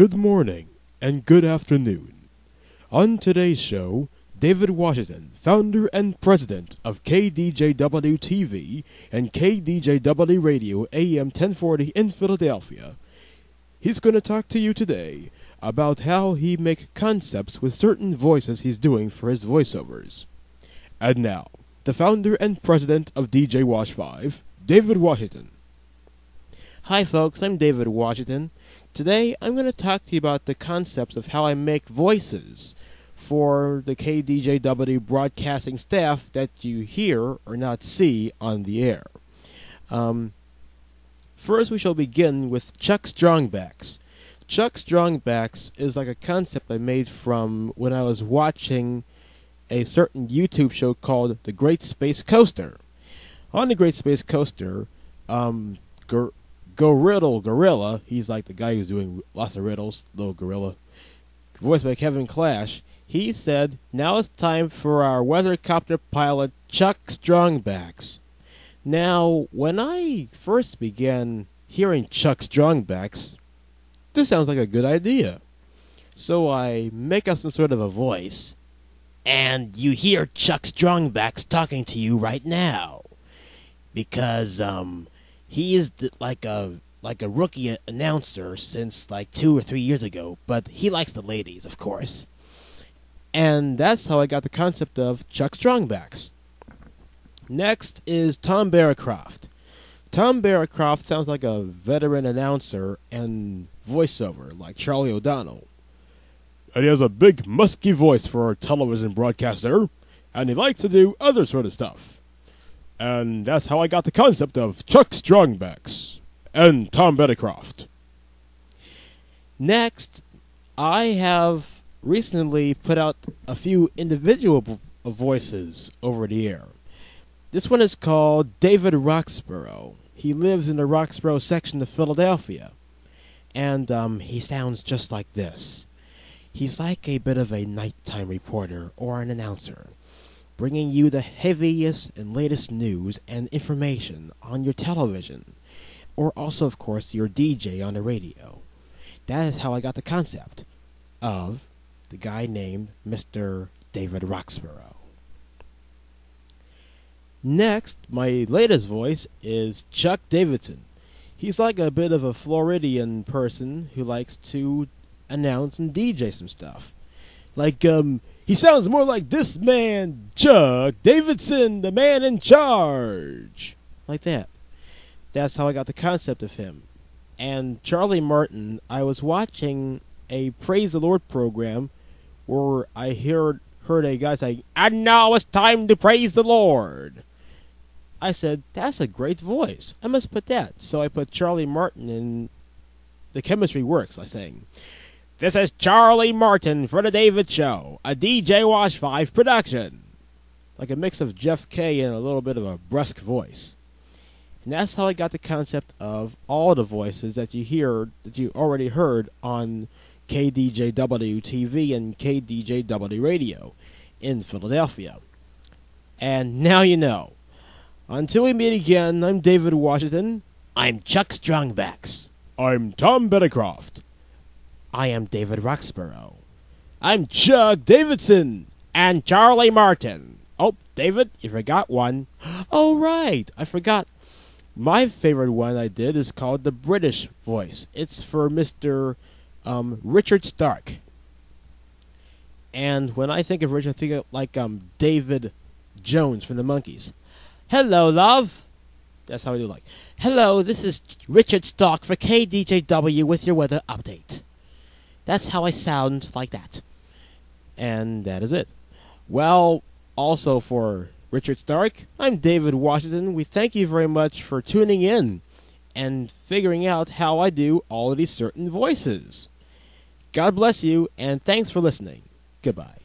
good morning, and good afternoon. On today's show, David Washington, founder and president of KDJW TV and KDJW Radio AM 1040 in Philadelphia. He's going to talk to you today about how he makes concepts with certain voices he's doing for his voiceovers. And now, the founder and president of DJ Wash 5, David Washington. Hi folks, I'm David Washington. Today I'm going to talk to you about the concepts of how I make voices for the KDJW broadcasting staff that you hear or not see on the air. First we shall begin with Chuck Strongbacks. Chuck Strongbacks is like a concept I made from when I was watching a certain YouTube show called The Great Space Coaster. On The Great Space Coaster, Gorilla, he's like the guy who's doing lots of riddles, little gorilla, voiced by Kevin Clash, he said, now it's time for our weathercopter pilot, Chuck Strongbacks. Now, when I first began hearing Chuck Strongbacks, this sounds like a good idea. So I make up some sort of a voice, and you hear Chuck Strongbacks talking to you right now. Because, he is like a rookie announcer since like 2 or 3 years ago, but he likes the ladies, of course. And that's how I got the concept of Chuck Strongbacks. Next is Tom Barocroft. Tom Barocroft sounds like a veteran announcer and voiceover, like Charlie O'Donnell. And he has a big, musky voice for a television broadcaster, and he likes to do other sort of stuff. And that's how I got the concept of Chuck Strongbacks and Tom Barocroft. Next, I have recently put out a few individual voices over the air. This one is called David Roxborough. He lives in the Roxborough section of Philadelphia. And he sounds just like this. He's like a bit of a nighttime reporter or an announcer, bringing you the heaviest and latest news and information on your television, or also, of course, your DJ on the radio. That is how I got the concept of the guy named Mr. David Roxborough. Next, my latest voice is Chuck Davidson. He's like a bit of a Floridian person who likes to announce and DJ some stuff. Like, he sounds more like this man, Chuck Davidson, the man in charge. Like that. That's how I got the concept of him. And Charlie Martin, I was watching a Praise the Lord program where I heard a guy saying, and now it's time to praise the Lord. I said, that's a great voice. I must put that. So I put Charlie Martin in The Chemistry Works. I sang, this is Charlie Martin for The David Show, a DJ Wash 5 production. Like a mix of Jeff Kay and a little bit of a brusque voice. And that's how I got the concept of all the voices that you already heard on KDJW TV and KDJW Radio in Philadelphia. And now you know. Until we meet again, I'm David Washington. I'm Chuck Strongbacks. I'm Tom Barocroft. I am David Roxborough. I'm Chuck Davidson. And Charlie Martin. Oh, David, you forgot one. Oh, right. I forgot. My favorite one I did is called the British voice. It's for Mr. Richard Stark. And when I think of Richard, I think of like David Jones from the Monkees. Hello, love. That's how I do like. Hello, this is Richard Stark for KDJW with your weather update. That's how I sound like that. And that is it. Well, also for Richard Stark, I'm David Washington. We thank you very much for tuning in and figuring out how I do all of these certain voices. God bless you, and thanks for listening. Goodbye.